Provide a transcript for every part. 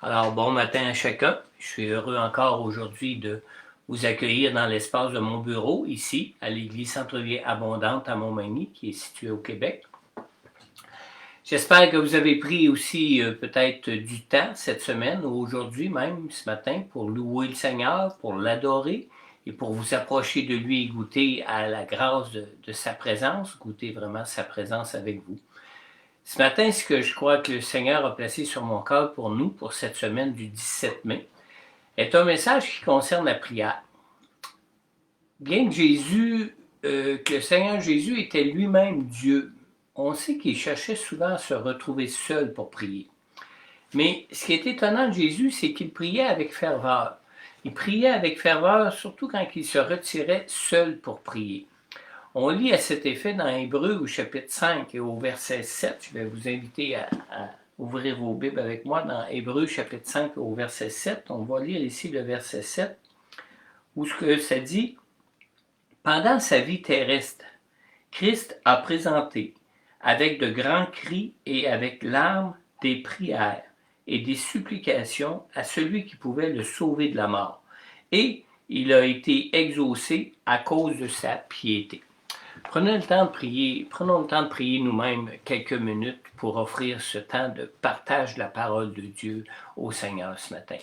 Alors, bon matin à chacun. Je suis heureux encore aujourd'hui de vous accueillir dans l'espace de mon bureau, ici, à l'Église Centre-Ville Abondante à Montmagny, qui est située au Québec. J'espère que vous avez pris aussi peut-être du temps cette semaine, ou aujourd'hui même, ce matin, pour louer le Seigneur, pour l'adorer, et pour vous approcher de lui et goûter à la grâce de sa présence, goûter vraiment sa présence avec vous. Ce matin, ce que je crois que le Seigneur a placé sur mon cœur pour nous, pour cette semaine du 17 mai, est un message qui concerne la prière. Bien que le Seigneur Jésus était lui-même Dieu, on sait qu'il cherchait souvent à se retrouver seul pour prier. Mais ce qui est étonnant de Jésus, c'est qu'il priait avec ferveur. Il priait avec ferveur, surtout quand il se retirait seul pour prier. On lit à cet effet dans Hébreux au chapitre 5 et au verset 7. Je vais vous inviter à ouvrir vos Bibles avec moi dans Hébreux chapitre 5 au verset 7. On va lire ici le verset 7 où ce que ça dit: pendant sa vie terrestre, Christ a présenté avec de grands cris et avec larmes des prières et des supplications à celui qui pouvait le sauver de la mort. Et il a été exaucé à cause de sa piété. Prenons le temps de prier nous-mêmes quelques minutes pour offrir ce temps de partage de la parole de Dieu au Seigneur ce matin.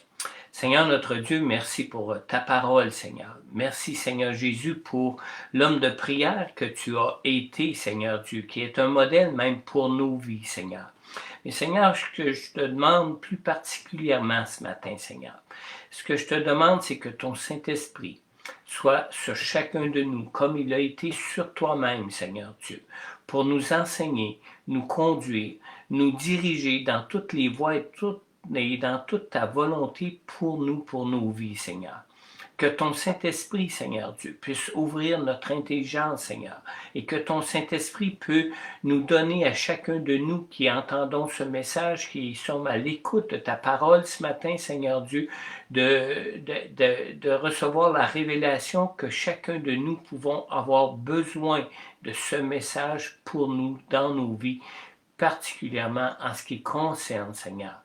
Seigneur notre Dieu, merci pour ta parole, Seigneur. Merci, Seigneur Jésus, pour l'homme de prière que tu as été, Seigneur Dieu, qui est un modèle même pour nos vies, Seigneur. Mais Seigneur, ce que je te demande plus particulièrement ce matin, Seigneur, ce que je te demande, c'est que ton Saint-Esprit soit sur chacun de nous, comme il a été sur toi-même, Seigneur Dieu, pour nous enseigner, nous conduire, nous diriger dans toutes les voies et dans toute ta volonté pour nous, pour nos vies, Seigneur. Que ton Saint-Esprit, Seigneur Dieu, puisse ouvrir notre intelligence, Seigneur, et que ton Saint-Esprit peut nous donner à chacun de nous qui entendons ce message, qui sommes à l'écoute de ta parole ce matin, Seigneur Dieu, de recevoir la révélation que chacun de nous pouvons avoir besoin de ce message pour nous, dans nos vies, particulièrement en ce qui concerne, Seigneur,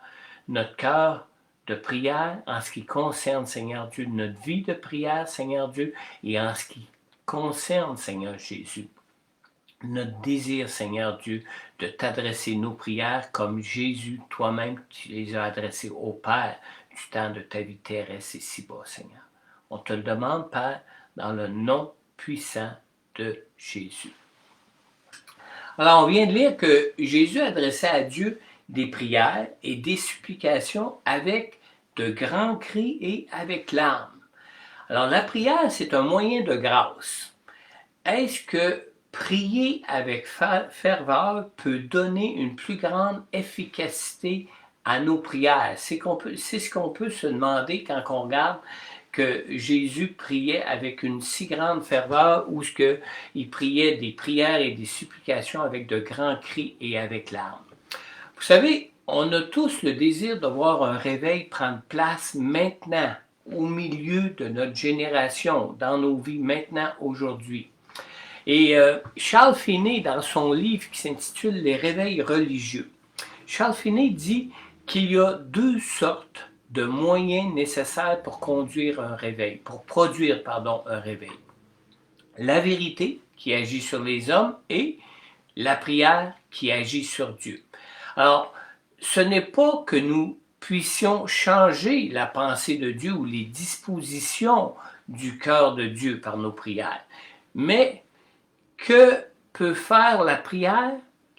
notre cœur de prière, en ce qui concerne, Seigneur Dieu, notre vie de prière, Seigneur Dieu, et en ce qui concerne, Seigneur Jésus, notre désir, Seigneur Dieu, de t'adresser nos prières comme Jésus, toi-même, tu les as adressées au Père du temps de ta vie terrestre ici-bas, Seigneur. On te le demande, Père, dans le nom puissant de Jésus. Alors, on vient de lire que Jésus adressait à Dieu des prières et des supplications avec de grands cris et avec larmes. Alors, la prière, c'est un moyen de grâce. Est-ce que prier avec ferveur peut donner une plus grande efficacité à nos prières? C'est ce qu'on peut se demander quand on regarde que Jésus priait avec une si grande ferveur, ou ce qu'il priait des prières et des supplications avec de grands cris et avec larmes. Vous savez, on a tous le désir de voir un réveil prendre place maintenant, au milieu de notre génération, dans nos vies maintenant, aujourd'hui. Et Charles Finney, dans son livre qui s'intitule « Les réveils religieux », Charles Finney dit qu'il y a deux sortes de moyens nécessaires pour produire un réveil. La vérité qui agit sur les hommes et la prière qui agit sur Dieu. Alors, ce n'est pas que nous puissions changer la pensée de Dieu ou les dispositions du cœur de Dieu par nos prières, mais que peut faire la prière?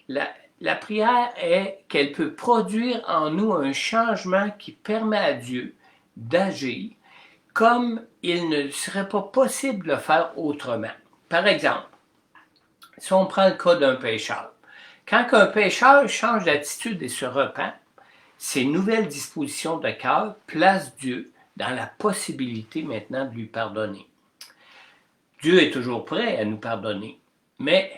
La prière est qu'elle peut produire en nous un changement qui permet à Dieu d'agir comme il ne serait pas possible de le faire autrement. Par exemple, si on prend le cas d'un pécheur, quand un pécheur change d'attitude et se repent, ces nouvelles dispositions de cœur placent Dieu dans la possibilité maintenant de lui pardonner. Dieu est toujours prêt à nous pardonner, mais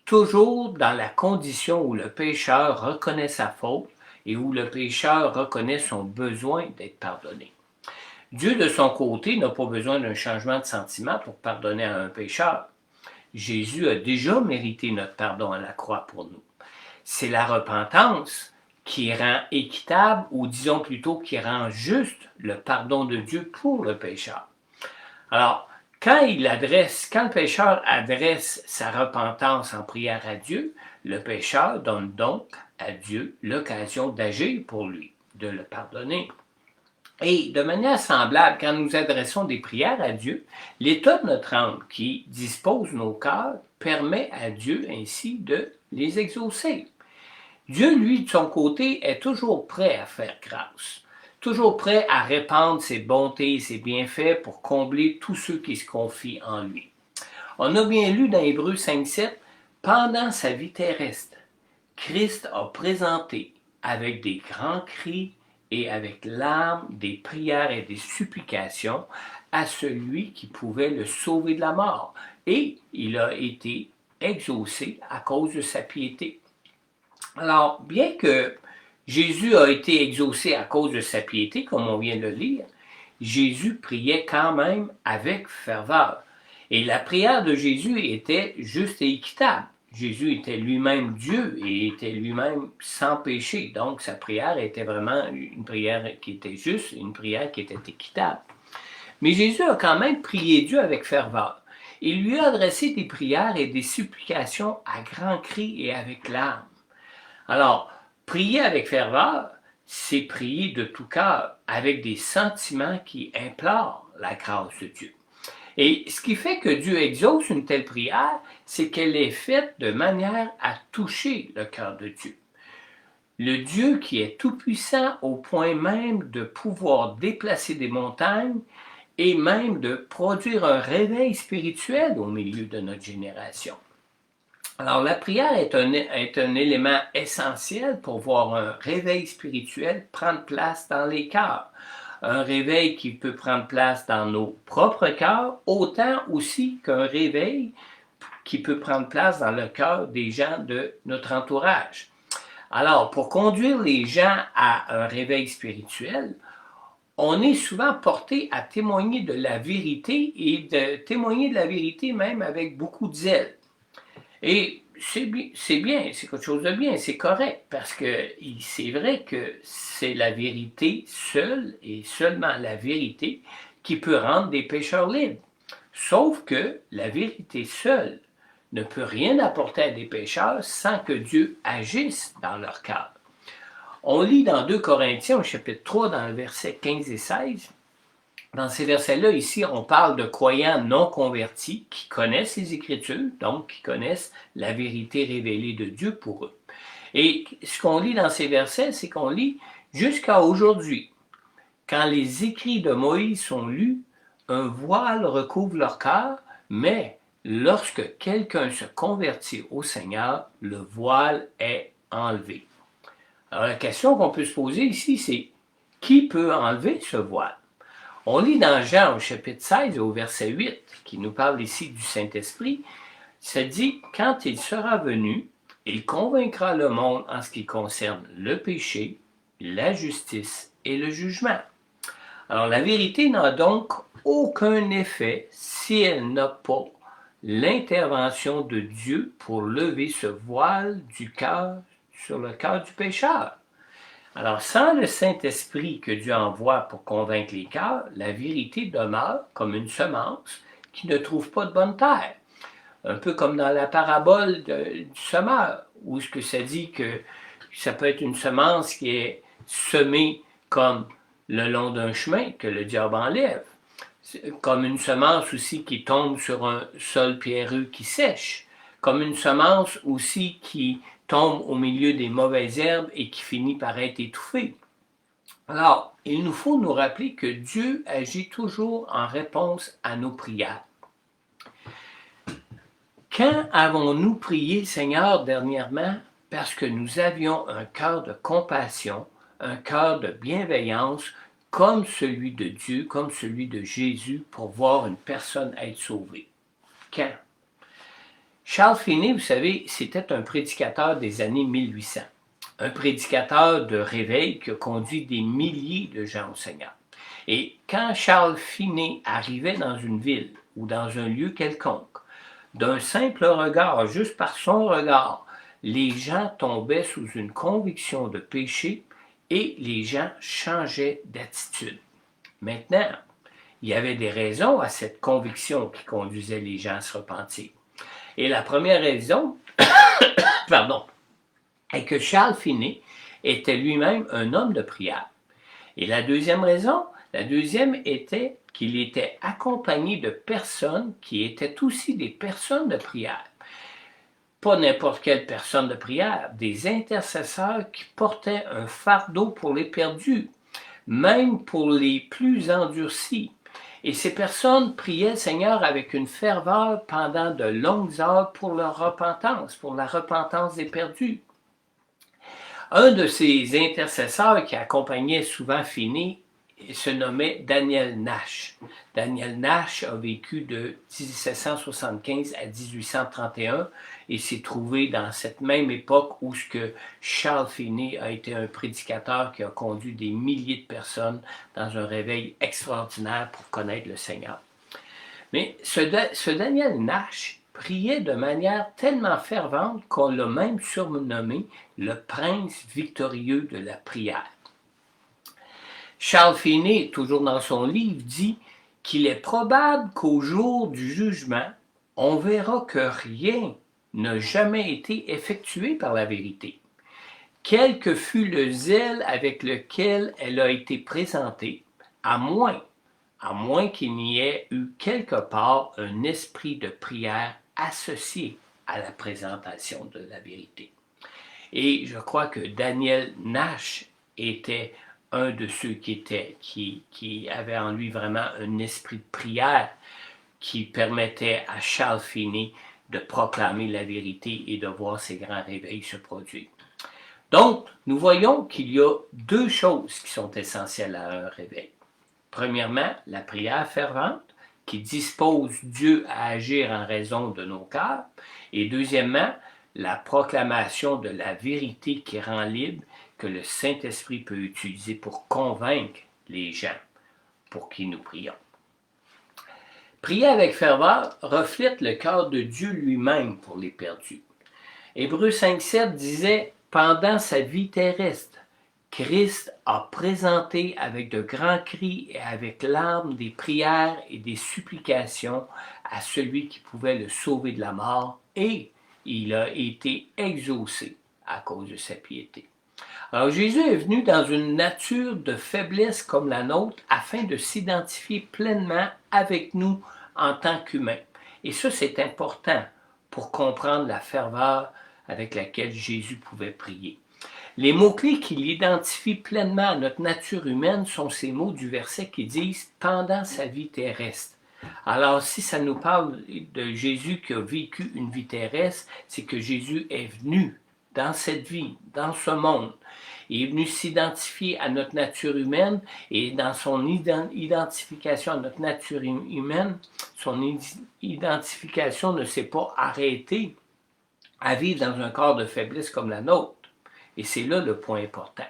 toujours dans la condition où le pécheur reconnaît sa faute et où le pécheur reconnaît son besoin d'être pardonné. Dieu, de son côté, n'a pas besoin d'un changement de sentiment pour pardonner à un pécheur. Jésus a déjà mérité notre pardon à la croix pour nous. C'est la repentance qui rend équitable, ou disons plutôt qui rend juste le pardon de Dieu pour le pécheur. Alors, quand le pécheur adresse sa repentance en prière à Dieu, le pécheur donne donc à Dieu l'occasion d'agir pour lui, de le pardonner. Et de manière semblable, quand nous adressons des prières à Dieu, l'état de notre âme qui dispose nos cœurs permet à Dieu ainsi de les exaucer. Dieu, lui, de son côté, est toujours prêt à faire grâce, toujours prêt à répandre ses bontés et ses bienfaits pour combler tous ceux qui se confient en lui. On a bien lu dans Hébreux 5,7, « Pendant sa vie terrestre, Christ a présenté avec des grands cris et avec larmes des prières et des supplications à celui qui pouvait le sauver de la mort, et il a été exaucé à cause de sa piété. » Alors, bien que Jésus a été exaucé à cause de sa piété, comme on vient de le lire, Jésus priait quand même avec ferveur. Et la prière de Jésus était juste et équitable. Jésus était lui-même Dieu et était lui-même sans péché. Donc, sa prière était vraiment une prière qui était juste, une prière qui était équitable. Mais Jésus a quand même prié Dieu avec ferveur. Il lui a adressé des prières et des supplications à grands cris et avec larmes. Alors, prier avec ferveur, c'est prier de tout cœur, avec des sentiments qui implorent la grâce de Dieu. Et ce qui fait que Dieu exauce une telle prière, c'est qu'elle est faite de manière à toucher le cœur de Dieu. Le Dieu qui est tout-puissant au point même de pouvoir déplacer des montagnes et même de produire un réveil spirituel au milieu de notre génération. Alors, la prière est un élément essentiel pour voir un réveil spirituel prendre place dans les cœurs. Un réveil qui peut prendre place dans nos propres cœurs, autant aussi qu'un réveil qui peut prendre place dans le cœur des gens de notre entourage. Alors, pour conduire les gens à un réveil spirituel, on est souvent porté à témoigner de la vérité et de témoigner de la vérité même avec beaucoup de zèle. Et c'est bien, c'est quelque chose de bien, c'est correct, parce que c'est vrai que c'est la vérité seule et seulement la vérité qui peut rendre des pécheurs libres. Sauf que la vérité seule ne peut rien apporter à des pécheurs sans que Dieu agisse dans leur cœur. On lit dans 2 Corinthiens, au chapitre 3, dans le verset 15 et 16, dans ces versets-là, ici, on parle de croyants non convertis qui connaissent les Écritures, donc qui connaissent la vérité révélée de Dieu pour eux. Et ce qu'on lit dans ces versets, c'est qu'on lit jusqu'à aujourd'hui. Quand les écrits de Moïse sont lus, un voile recouvre leur cœur, mais lorsque quelqu'un se convertit au Seigneur, le voile est enlevé. Alors la question qu'on peut se poser ici, c'est qui peut enlever ce voile? On lit dans Jean au chapitre 16 au verset 8, qui nous parle ici du Saint-Esprit, ça dit « Quand il sera venu, il convaincra le monde en ce qui concerne le péché, la justice et le jugement. » Alors la vérité n'a donc aucun effet si elle n'a pas l'intervention de Dieu pour lever ce voile du cœur sur le cœur du pécheur. Alors, sans le Saint-Esprit que Dieu envoie pour convaincre les cœurs, la vérité demeure comme une semence qui ne trouve pas de bonne terre. Un peu comme dans la parabole du semeur, où ce que ça dit que ça peut être une semence qui est semée comme le long d'un chemin que le diable enlève. Comme une semence aussi qui tombe sur un sol pierreux qui sèche. Comme une semence aussi qui tombe au milieu des mauvaises herbes et qui finit par être étouffé. Alors, il nous faut nous rappeler que Dieu agit toujours en réponse à nos prières. Quand avons-nous prié, Seigneur, dernièrement, parce que nous avions un cœur de compassion, un cœur de bienveillance, comme celui de Dieu, comme celui de Jésus, pour voir une personne être sauvée? Quand? Charles Finney, vous savez, c'était un prédicateur des années 1800. Un prédicateur de réveil qui a conduit des milliers de gens au Seigneur. Et quand Charles Finney arrivait dans une ville ou dans un lieu quelconque, d'un simple regard, juste par son regard, les gens tombaient sous une conviction de péché et les gens changeaient d'attitude. Maintenant, il y avait des raisons à cette conviction qui conduisait les gens à se repentir. Et la première raison, pardon, est que Charles Finney était lui-même un homme de prière. Et la deuxième raison, la deuxième était qu'il était accompagné de personnes qui étaient aussi des personnes de prière. Pas n'importe quelle personne de prière, des intercesseurs qui portaient un fardeau pour les perdus, même pour les plus endurcis. Et ces personnes priaient le Seigneur avec une ferveur pendant de longues heures pour leur repentance, pour la repentance des perdus. Un de ces intercesseurs qui accompagnait souvent Finney se nommait Daniel Nash. Daniel Nash a vécu de 1775 à 1831 et s'est trouvé dans cette même époque où ce que Charles Finney a été un prédicateur qui a conduit des milliers de personnes dans un réveil extraordinaire pour connaître le Seigneur. Mais ce Daniel Nash priait de manière tellement fervente qu'on l'a même surnommé le prince victorieux de la prière. Charles Finney, toujours dans son livre, dit qu'il est probable qu'au jour du jugement, on verra que rien n'a jamais été effectué par la vérité. Quel que fût le zèle avec lequel elle a été présentée, à moins qu'il n'y ait eu quelque part un esprit de prière associé à la présentation de la vérité. Et je crois que Daniel Nash était un de ceux qui avait en lui vraiment un esprit de prière qui permettait à Charles Finney de proclamer la vérité et de voir ces grands réveils se produire. Donc, nous voyons qu'il y a deux choses qui sont essentielles à un réveil. Premièrement, la prière fervente qui dispose Dieu à agir en raison de nos cœurs. Et deuxièmement, la proclamation de la vérité qui rend libre que le Saint-Esprit peut utiliser pour convaincre les gens pour qui nous prions. Prier avec ferveur reflète le cœur de Dieu lui-même pour les perdus. Hébreux 5,7 disait « Pendant sa vie terrestre, Christ a présenté avec de grands cris et avec larmes des prières et des supplications à celui qui pouvait le sauver de la mort, et il a été exaucé à cause de sa piété. » Alors Jésus est venu dans une nature de faiblesse comme la nôtre afin de s'identifier pleinement avec nous en tant qu'humains. Et ça, c'est important pour comprendre la ferveur avec laquelle Jésus pouvait prier. Les mots-clés qui l'identifient pleinement à notre nature humaine sont ces mots du verset qui disent « pendant sa vie terrestre ». Alors, si ça nous parle de Jésus qui a vécu une vie terrestre, c'est que Jésus est venu dans cette vie, dans ce monde. Il est venu s'identifier à notre nature humaine et dans son identification à notre nature humaine, son identification ne s'est pas arrêtée à vivre dans un corps de faiblesse comme la nôtre. Et c'est là le point important.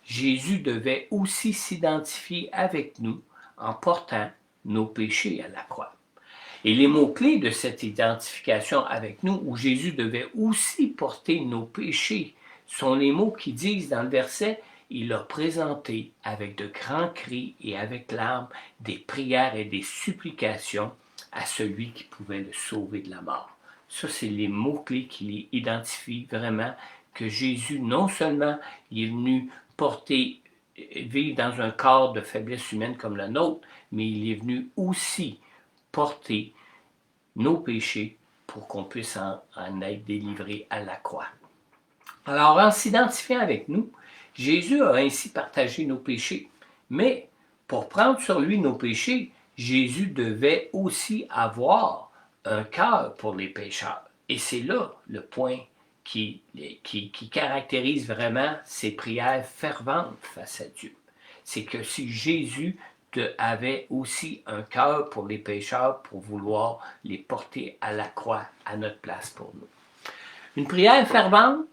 Jésus devait aussi s'identifier avec nous en portant nos péchés à la croix. Et les mots-clés de cette identification avec nous, où Jésus devait aussi porter nos péchés, sont les mots qui disent dans le verset « Il a présenté avec de grands cris et avec larmes des prières et des supplications à celui qui pouvait le sauver de la mort. » Ça, c'est les mots-clés qui identifient vraiment que Jésus, non seulement il est venu vivre dans un corps de faiblesse humaine comme le nôtre, mais il est venu aussi porter nos péchés pour qu'on puisse en être délivré à la croix. Alors, en s'identifiant avec nous, Jésus a ainsi partagé nos péchés. Mais pour prendre sur lui nos péchés, Jésus devait aussi avoir un cœur pour les pécheurs. Et c'est là le point qui caractérise vraiment ses prières ferventes face à Dieu. C'est que si Jésus avait aussi un cœur pour les pécheurs pour vouloir les porter à la croix à notre place pour nous. Une prière fervente,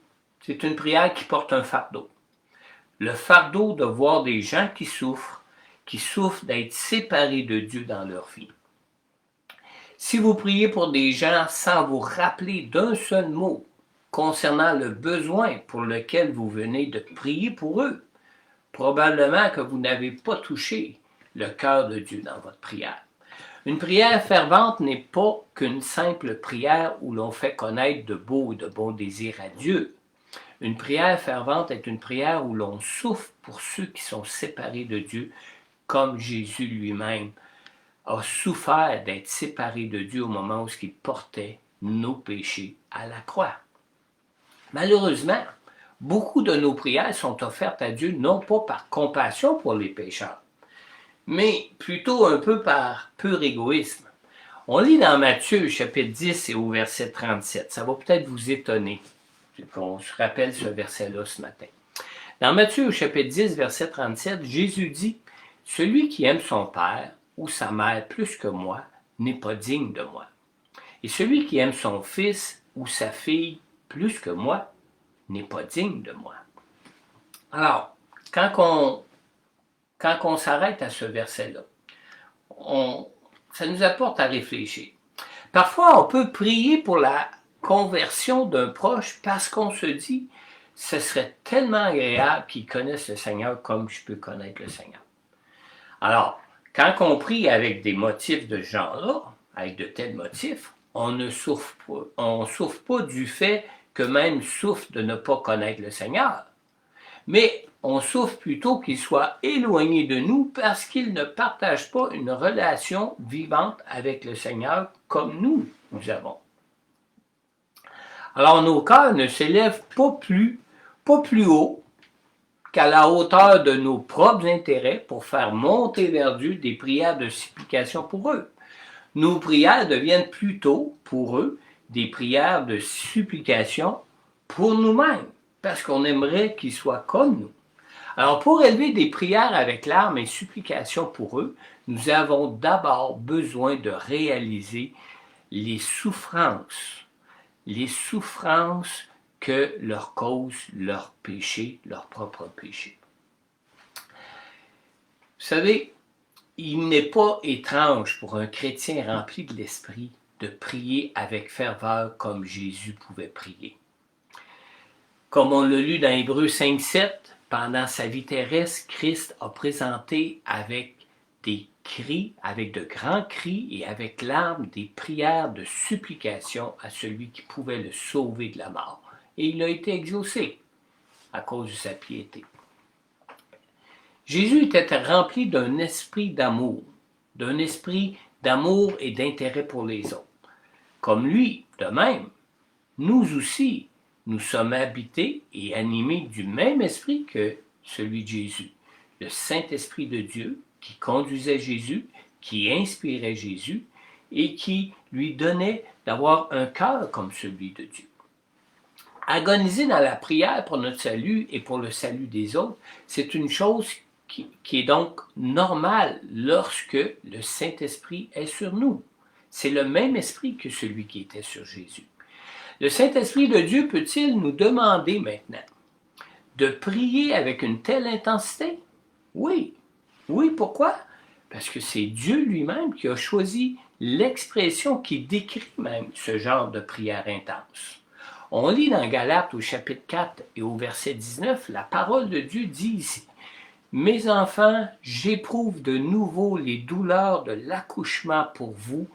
c'est une prière qui porte un fardeau. Le fardeau de voir des gens qui souffrent d'être séparés de Dieu dans leur vie. Si vous priez pour des gens sans vous rappeler d'un seul mot concernant le besoin pour lequel vous venez de prier pour eux. Probablement que vous n'avez pas touché le cœur de Dieu dans votre prière. Une prière fervente n'est pas qu'une simple prière où l'on fait connaître de beaux et de bons désirs à Dieu. Une prière fervente est une prière où l'on souffre pour ceux qui sont séparés de Dieu, comme Jésus lui-même a souffert d'être séparé de Dieu au moment où il portait nos péchés à la croix. Malheureusement, beaucoup de nos prières sont offertes à Dieu non pas par compassion pour les pécheurs, mais plutôt un peu par pur égoïsme. On lit dans Matthieu chapitre 10 et au verset 37. Ça va peut-être vous étonner qu'on se rappelle ce verset-là ce matin. Dans Matthieu au chapitre 10, verset 37, Jésus dit « Celui qui aime son père ou sa mère plus que moi n'est pas digne de moi. Et celui qui aime son fils ou sa fille plus que moi n'est pas digne de moi. » Alors, quand on s'arrête à ce verset-là, ça nous apporte à réfléchir. Parfois, on peut prier pour la conversion d'un proche parce qu'on se dit « ce serait tellement agréable qu'ils connaissent le Seigneur comme je peux connaître le Seigneur. » Alors, quand on prie avec des motifs de ce genre-là, avec de tels motifs, on ne souffre pas du fait qu'eux-mêmes souffrent de ne pas connaître le Seigneur. Mais on souffre plutôt qu'ils soient éloignés de nous parce qu'ils ne partagent pas une relation vivante avec le Seigneur comme nous avons. Alors nos cœurs ne s'élèvent pas plus haut qu'à la hauteur de nos propres intérêts pour faire monter vers Dieu des prières de supplication pour eux. Nos prières deviennent plutôt, pour eux, des prières de supplication pour nous-mêmes, parce qu'on aimerait qu'ils soient comme nous. Alors, pour élever des prières avec larmes et supplications pour eux, nous avons d'abord besoin de réaliser les souffrances que leur cause leur péché, leur propre péché. Vous savez, il n'est pas étrange pour un chrétien rempli de l'Esprit de prier avec ferveur comme Jésus pouvait prier. Comme on l'a lu dans Hébreux 5,7, pendant sa vie terrestre, Christ a présenté avec des cris, avec de grands cris et avec larmes, des prières de supplication à celui qui pouvait le sauver de la mort. Et il a été exaucé à cause de sa piété. Jésus était rempli d'un esprit d'amour et d'intérêt pour les autres. Comme lui, de même, nous aussi, nous sommes habités et animés du même esprit que celui de Jésus. Le Saint-Esprit de Dieu qui conduisait Jésus, qui inspirait Jésus et qui lui donnait d'avoir un cœur comme celui de Dieu. Agoniser dans la prière pour notre salut et pour le salut des autres, c'est une chose qui est donc normale lorsque le Saint-Esprit est sur nous. C'est le même esprit que celui qui était sur Jésus. Le Saint-Esprit de Dieu peut-il nous demander maintenant de prier avec une telle intensité? Oui. Oui, pourquoi? Parce que c'est Dieu lui-même qui a choisi l'expression qui décrit même ce genre de prière intense. On lit dans Galates au chapitre 4 et au verset 19, la parole de Dieu dit ici « Mes enfants, j'éprouve de nouveau les douleurs de l'accouchement pour vous,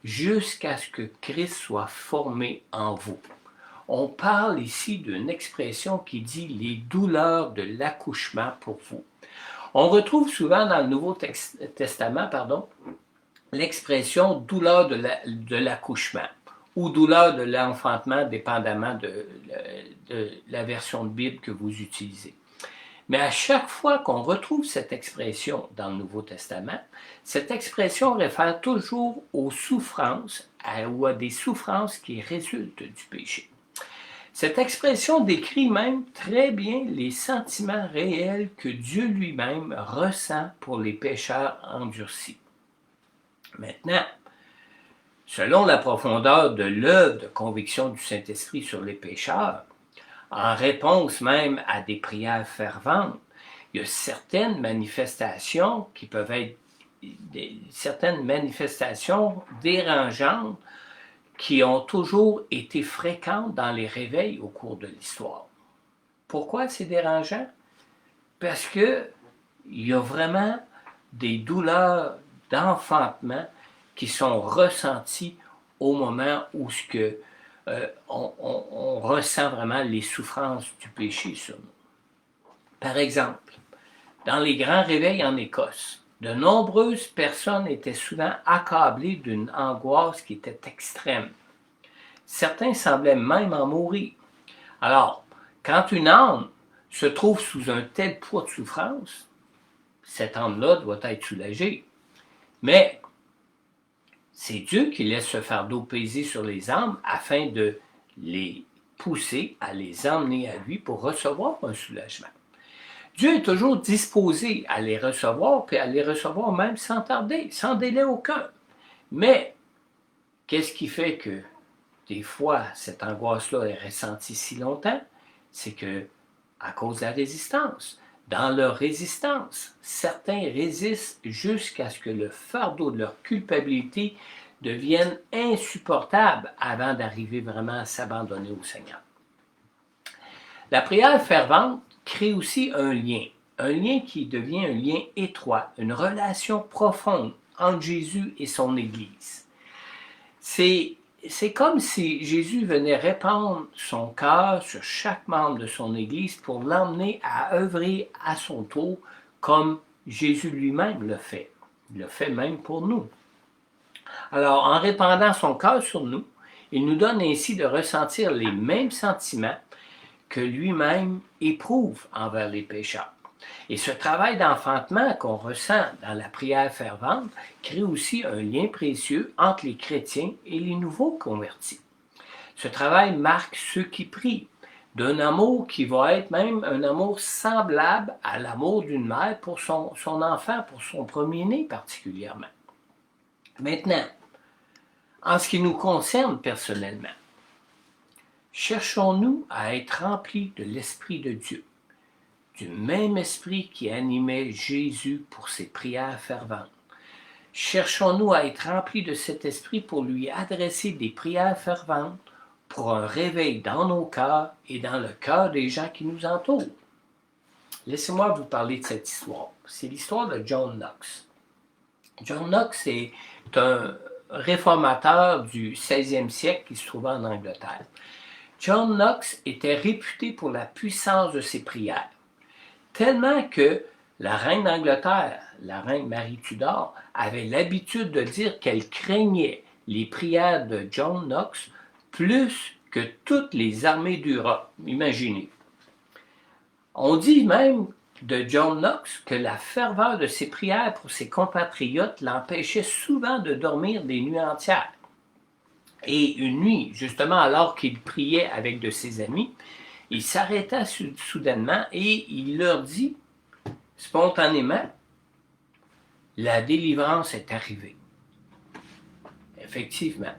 jusqu'à ce que Christ soit formé en vous. » On parle ici d'une expression qui dit « les douleurs de l'accouchement pour vous ». On retrouve souvent dans le Nouveau Testament l'expression « douleur de l'accouchement » ou « douleur de l'enfantement », dépendamment de la version de Bible que vous utilisez. Mais à chaque fois qu'on retrouve cette expression dans le Nouveau Testament, cette expression réfère toujours aux souffrances ou à des souffrances qui résultent du péché. Cette expression décrit même très bien les sentiments réels que Dieu lui-même ressent pour les pécheurs endurcis. Maintenant, selon la profondeur de l'œuvre de conviction du Saint-Esprit sur les pécheurs, en réponse même à des prières ferventes, il y a certaines manifestations qui peuvent être certaines manifestations dérangeantes qui ont toujours été fréquentes dans les réveils au cours de l'histoire. Pourquoi c'est dérangeant? Parce que il y a vraiment des douleurs d'enfantement qui sont ressenties au moment où on ressent vraiment les souffrances du péché sur nous. Par exemple, dans les grands réveils en Écosse, de nombreuses personnes étaient souvent accablées d'une angoisse qui était extrême. Certains semblaient même en mourir. Alors, quand une âme se trouve sous un tel poids de souffrance, cette âme-là doit être soulagée. Mais c'est Dieu qui laisse ce fardeau peser sur les âmes afin de les pousser à les emmener à lui pour recevoir un soulagement. Dieu est toujours disposé à les recevoir, puis à les recevoir même sans tarder, sans délai aucun. Mais qu'est-ce qui fait que des fois cette angoisse-là est ressentie si longtemps? C'est que à cause de la résistance. Dans leur résistance, certains résistent jusqu'à ce que le fardeau de leur culpabilité devienne insupportable avant d'arriver vraiment à s'abandonner au Seigneur. La prière fervente crée aussi un lien qui devient un lien étroit, une relation profonde entre Jésus et son Église. C'est comme si Jésus venait répandre son cœur sur chaque membre de son Église pour l'emmener à œuvrer à son tour comme Jésus lui-même le fait. Il le fait même pour nous. Alors, en répandant son cœur sur nous, il nous donne ainsi de ressentir les mêmes sentiments que lui-même éprouve envers les pécheurs. Et ce travail d'enfantement qu'on ressent dans la prière fervente crée aussi un lien précieux entre les chrétiens et les nouveaux convertis. Ce travail marque ceux qui prient, d'un amour qui va être même un amour semblable à l'amour d'une mère pour son enfant, pour son premier-né particulièrement. Maintenant, en ce qui nous concerne personnellement, cherchons-nous à être remplis de l'Esprit de Dieu, du même esprit qui animait Jésus pour ses prières ferventes. Cherchons-nous à être remplis de cet esprit pour lui adresser des prières ferventes pour un réveil dans nos cœurs et dans le cœur des gens qui nous entourent. Laissez-moi vous parler de cette histoire. C'est l'histoire de John Knox. John Knox est un réformateur du 16e siècle qui se trouvait en Angleterre. John Knox était réputé pour la puissance de ses prières. Tellement que la reine d'Angleterre, la reine Marie Tudor, avait l'habitude de dire qu'elle craignait les prières de John Knox plus que toutes les armées d'Europe. Imaginez. On dit même de John Knox que la ferveur de ses prières pour ses compatriotes l'empêchait souvent de dormir des nuits entières. Et une nuit, justement alors qu'il priait avec de ses amis, il s'arrêta soudainement et il leur dit spontanément, la délivrance est arrivée. Effectivement,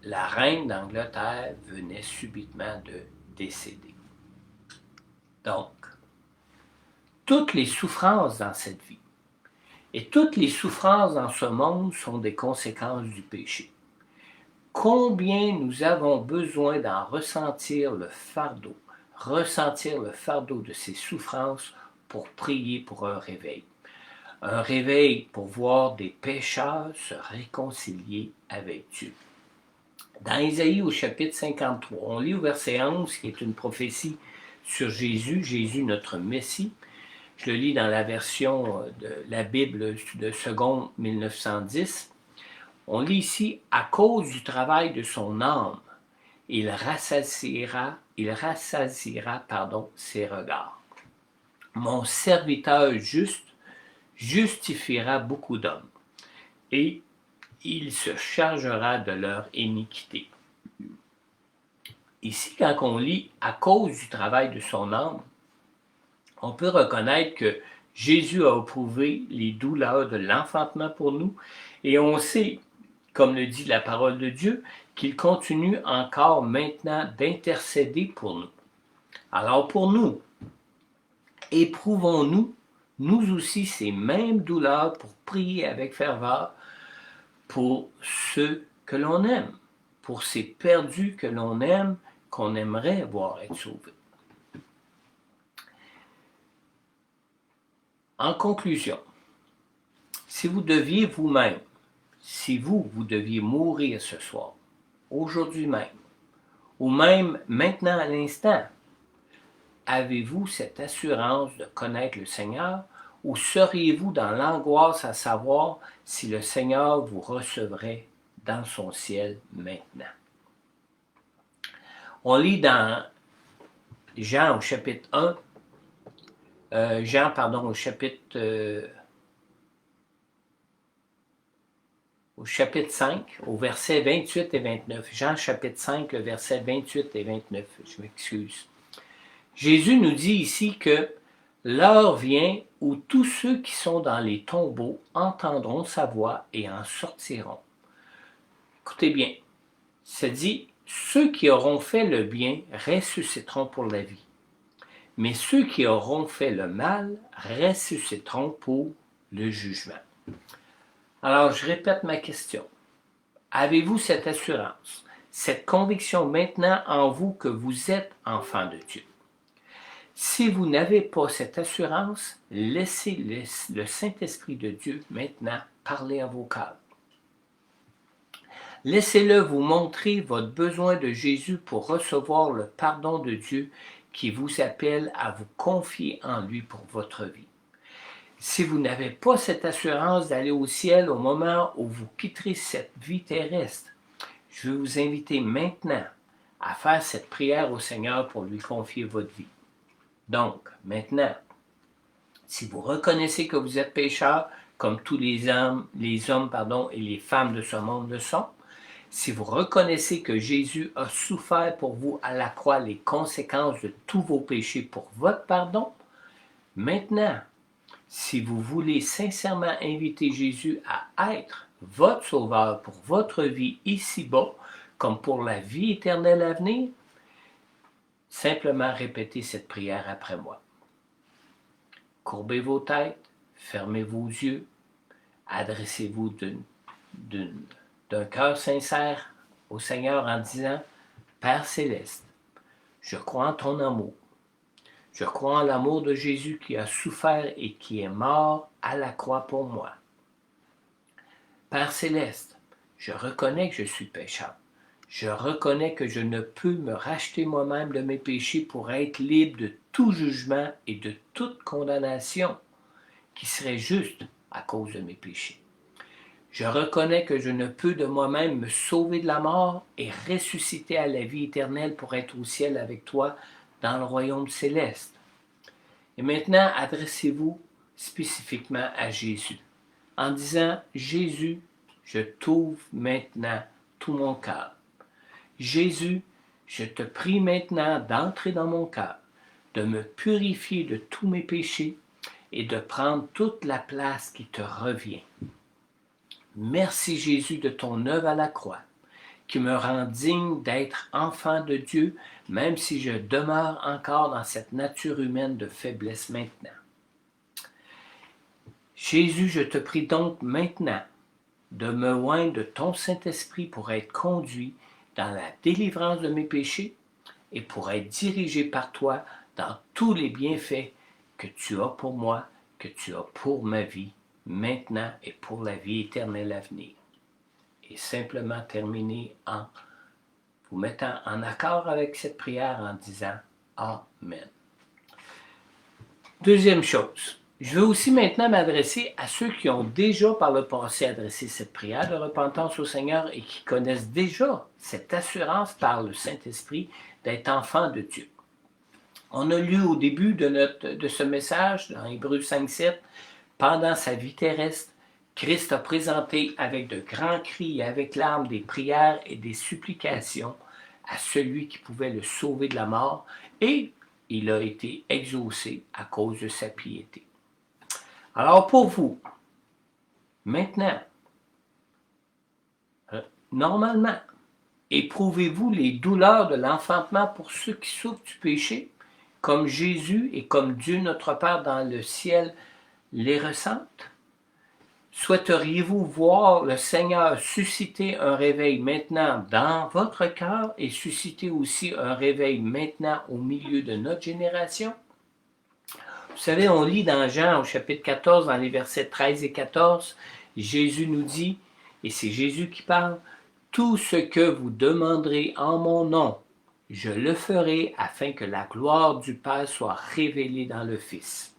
la reine d'Angleterre venait subitement de décéder. Donc, toutes les souffrances dans cette vie et toutes les souffrances dans ce monde sont des conséquences du péché. Combien nous avons besoin d'en ressentir le fardeau de ces souffrances pour prier pour un réveil. Un réveil pour voir des pécheurs se réconcilier avec Dieu. Dans Ésaïe au chapitre 53, on lit au verset 11 qui est une prophétie sur Jésus, Jésus notre Messie. Je le lis dans la version de la Bible de seconde 1910. On lit ici, à cause du travail de son âme, il rassasiera ses regards. Mon serviteur juste justifiera beaucoup d'hommes, et il se chargera de leur iniquité. Ici, quand on lit à cause du travail de son âme, on peut reconnaître que Jésus a éprouvé les douleurs de l'enfantement pour nous, et on sait, comme le dit la parole de Dieu, qu'il continue encore maintenant d'intercéder pour nous. Alors pour nous, éprouvons-nous, nous aussi, ces mêmes douleurs pour prier avec ferveur pour ceux que l'on aime, pour ces perdus que l'on aime, qu'on aimerait voir être sauvés. En conclusion, si vous deviez vous-même, si vous deviez mourir ce soir, aujourd'hui même, ou même maintenant à l'instant, avez-vous cette assurance de connaître le Seigneur ou seriez-vous dans l'angoisse à savoir si le Seigneur vous recevrait dans son ciel maintenant? On lit dans Jean au chapitre 1, au chapitre 5, au verset 28 et 29. Jean chapitre 5, le verset 28 et 29, je m'excuse. Jésus nous dit ici que l'heure vient où tous ceux qui sont dans les tombeaux entendront sa voix et en sortiront. Écoutez bien, ça dit, ceux qui auront fait le bien ressusciteront pour la vie, mais ceux qui auront fait le mal ressusciteront pour le jugement. Alors, je répète ma question. Avez-vous cette assurance, cette conviction maintenant en vous que vous êtes enfant de Dieu? Si vous n'avez pas cette assurance, laissez le Saint-Esprit de Dieu maintenant parler à vos cœurs. Laissez-le vous montrer votre besoin de Jésus pour recevoir le pardon de Dieu qui vous appelle à vous confier en lui pour votre vie. Si vous n'avez pas cette assurance d'aller au ciel au moment où vous quitterez cette vie terrestre, je vais vous inviter maintenant à faire cette prière au Seigneur pour lui confier votre vie. Donc, maintenant, si vous reconnaissez que vous êtes pécheur, comme tous les hommes et les femmes de ce monde le sont, si vous reconnaissez que Jésus a souffert pour vous à la croix les conséquences de tous vos péchés pour votre pardon, maintenant, si vous voulez sincèrement inviter Jésus à être votre sauveur pour votre vie ici-bas, comme pour la vie éternelle à venir, simplement répétez cette prière après moi. Courbez vos têtes, fermez vos yeux, adressez-vous d'un cœur sincère au Seigneur en disant « Père céleste, je crois en ton amour. Je crois en l'amour de Jésus qui a souffert et qui est mort à la croix pour moi. Père céleste, je reconnais que je suis pécheur. Je reconnais que je ne peux me racheter moi-même de mes péchés pour être libre de tout jugement et de toute condamnation qui serait juste à cause de mes péchés. Je reconnais que je ne peux de moi-même me sauver de la mort et ressusciter à la vie éternelle pour être au ciel avec toi dans le royaume céleste. Et maintenant, adressez-vous spécifiquement à Jésus en disant « Jésus, je t'ouvre maintenant tout mon cœur. Jésus, je te prie maintenant d'entrer dans mon cœur, de me purifier de tous mes péchés et de prendre toute la place qui te revient. Merci Jésus de ton œuvre à la croix, qui me rend digne d'être enfant de Dieu, même si je demeure encore dans cette nature humaine de faiblesse maintenant. Jésus, je te prie donc maintenant de me oindre de ton Saint-Esprit pour être conduit dans la délivrance de mes péchés et pour être dirigé par toi dans tous les bienfaits que tu as pour moi, que tu as pour ma vie, maintenant et pour la vie éternelle à venir. Et simplement terminer en vous mettant en accord avec cette prière en disant Amen. Deuxième chose, je veux aussi maintenant m'adresser à ceux qui ont déjà par le passé adressé cette prière de repentance au Seigneur et qui connaissent déjà cette assurance par le Saint-Esprit d'être enfants de Dieu. On a lu au début de ce message, dans Hébreux 5:7, pendant sa vie terrestre, Christ a présenté avec de grands cris et avec larmes des prières et des supplications à celui qui pouvait le sauver de la mort et il a été exaucé à cause de sa piété. Alors pour vous, maintenant, normalement, éprouvez-vous les douleurs de l'enfantement pour ceux qui souffrent du péché, comme Jésus et comme Dieu notre Père dans le ciel les ressentent? Souhaiteriez-vous voir le Seigneur susciter un réveil maintenant dans votre cœur et susciter aussi un réveil maintenant au milieu de notre génération? Vous savez, on lit dans Jean au chapitre 14, dans les versets 13 et 14, Jésus nous dit, et c'est Jésus qui parle, « Tout ce que vous demanderez en mon nom, je le ferai afin que la gloire du Père soit révélée dans le Fils. »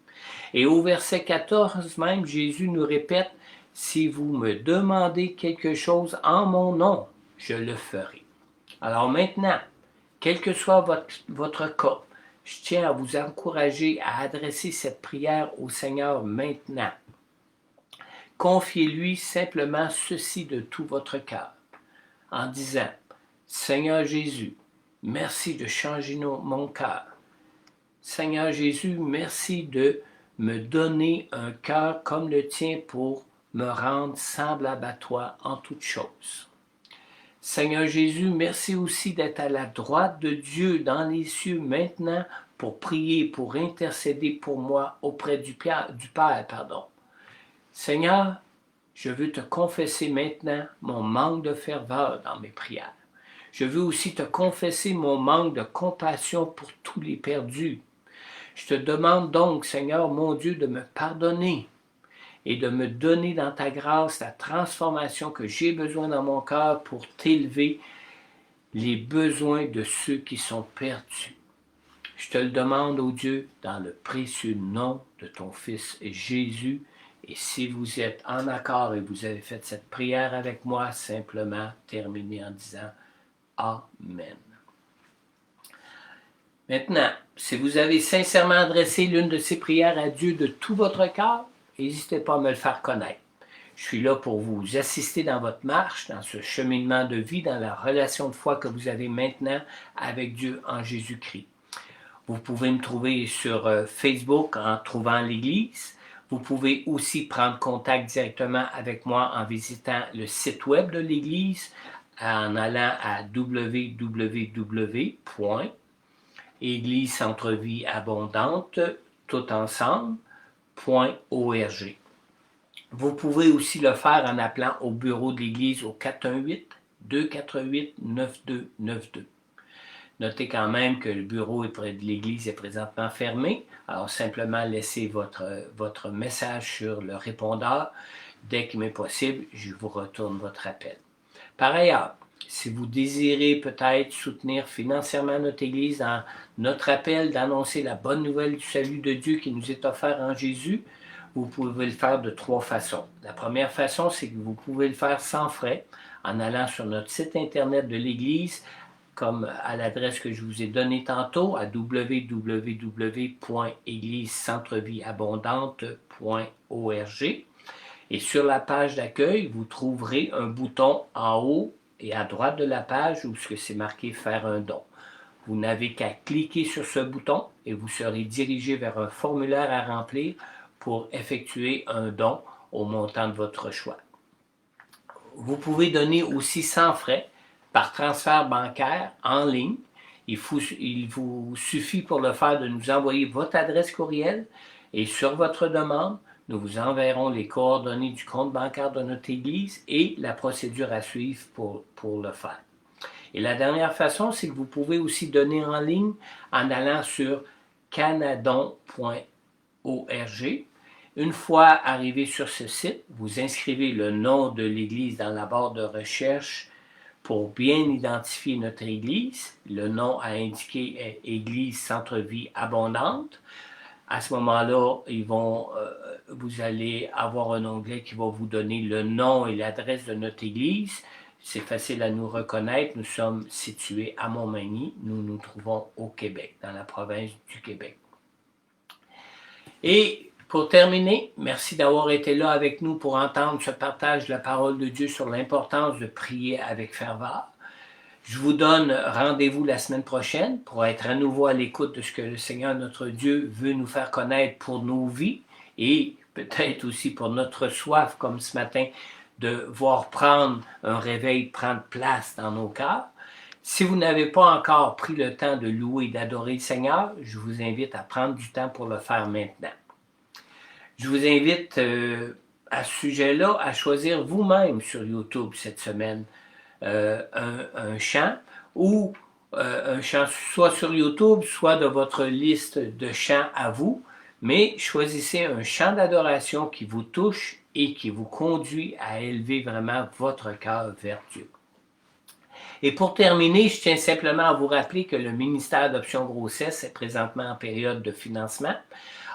Et au verset 14 même, Jésus nous répète, « Si vous me demandez quelque chose en mon nom, je le ferai. » Alors maintenant, quel que soit votre cas, je tiens à vous encourager à adresser cette prière au Seigneur maintenant. Confiez-lui simplement ceci de tout votre cœur, en disant, « Seigneur Jésus, merci de changer mon cœur. Seigneur Jésus, merci de me donner un cœur comme le tien pour me rendre semblable à toi en toutes choses. Seigneur Jésus, merci aussi d'être à la droite de Dieu dans les cieux maintenant pour prier, pour intercéder pour moi auprès du Père. Seigneur, je veux te confesser maintenant mon manque de ferveur dans mes prières. Je veux aussi te confesser mon manque de compassion pour tous les perdus. Je te demande donc, Seigneur mon Dieu, de me pardonner et de me donner dans ta grâce la transformation que j'ai besoin dans mon cœur pour t'élever les besoins de ceux qui sont perdus. Je te le demande, ô Dieu, dans le précieux nom de ton Fils Jésus. Et si vous êtes en accord et vous avez fait cette prière avec moi, simplement terminez en disant Amen. Maintenant, si vous avez sincèrement adressé l'une de ces prières à Dieu de tout votre cœur, n'hésitez pas à me le faire connaître. Je suis là pour vous assister dans votre marche, dans ce cheminement de vie, dans la relation de foi que vous avez maintenant avec Dieu en Jésus-Christ. Vous pouvez me trouver sur Facebook en trouvant l'Église. Vous pouvez aussi prendre contact directement avec moi en visitant le site web de l'Église, en allant à www.églisecentrevieabondante, tout ensemble.org. Vous pouvez aussi le faire en appelant au bureau de l'Église au 418-248-9292. Notez quand même que le bureau de l'Église est présentement fermé, alors simplement laissez votre message sur le répondeur. Dès qu'il m'est possible, je vous retourne votre appel. Par ailleurs, si vous désirez peut-être soutenir financièrement notre Église dans notre appel d'annoncer la bonne nouvelle du salut de Dieu qui nous est offert en Jésus, vous pouvez le faire de 3 façons. La première façon, c'est que vous pouvez le faire sans frais en allant sur notre site internet de l'Église, comme à l'adresse que je vous ai donnée tantôt, à www.églisecentrevieabondante.org. Et sur la page d'accueil, vous trouverez un bouton en haut et à droite de la page où c'est marqué « Faire un don ». Vous n'avez qu'à cliquer sur ce bouton et vous serez dirigé vers un formulaire à remplir pour effectuer un don au montant de votre choix. Vous pouvez donner aussi sans frais par transfert bancaire en ligne. Il vous suffit pour le faire de nous envoyer votre adresse courriel et sur votre demande, nous vous enverrons les coordonnées du compte bancaire de notre Église et la procédure à suivre pour le faire. Et la dernière façon, c'est que vous pouvez aussi donner en ligne en allant sur canadon.org. Une fois arrivé sur ce site, vous inscrivez le nom de l'Église dans la barre de recherche pour bien identifier notre Église. Le nom à indiquer est Église Centre-Vie Abondante. À ce moment-là, vous allez avoir un onglet qui va vous donner le nom et l'adresse de notre Église. C'est facile à nous reconnaître. Nous sommes situés à Montmagny. Nous nous trouvons au Québec, dans la province du Québec. Et pour terminer, merci d'avoir été là avec nous pour entendre ce partage de la parole de Dieu sur l'importance de prier avec ferveur. Je vous donne rendez-vous la semaine prochaine pour être à nouveau à l'écoute de ce que le Seigneur notre Dieu veut nous faire connaître pour nos vies et peut-être aussi pour notre soif, comme ce matin, de voir prendre un réveil, prendre place dans nos cœurs. Si vous n'avez pas encore pris le temps de louer et d'adorer le Seigneur, je vous invite à prendre du temps pour le faire maintenant. Je vous invite à ce sujet-là à choisir vous-même sur YouTube cette semaine un chant ou un chant soit sur YouTube, soit de votre liste de chants à vous, mais choisissez un chant d'adoration qui vous touche et qui vous conduit à élever vraiment votre cœur vers Dieu. Et pour terminer, je tiens simplement à vous rappeler que le ministère d'Option Grossesse est présentement en période de financement.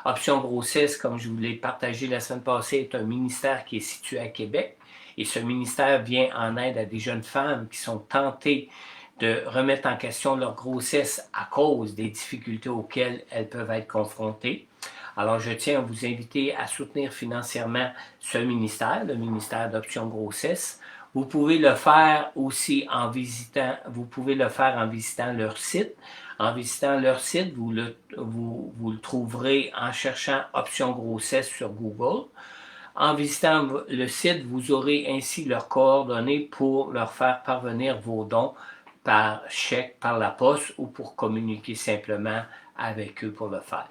Option Grossesse, comme je vous l'ai partagé la semaine passée, est un ministère qui est situé à Québec. Et ce ministère vient en aide à des jeunes femmes qui sont tentées de remettre en question leur grossesse à cause des difficultés auxquelles elles peuvent être confrontées. Alors, je tiens à vous inviter à soutenir financièrement ce ministère, le ministère d'Option Grossesse. Vous pouvez le faire aussi en visitant, leur site. En visitant leur site, vous le trouverez en cherchant Option Grossesse sur Google. En visitant le site, vous aurez ainsi leurs coordonnées pour leur faire parvenir vos dons par chèque, par la poste ou pour communiquer simplement avec eux pour le faire.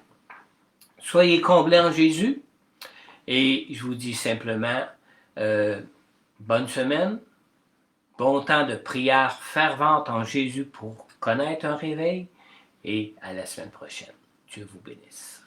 Soyez comblés en Jésus et je vous dis simplement bonne semaine, bon temps de prière fervente en Jésus pour connaître un réveil et à la semaine prochaine. Dieu vous bénisse.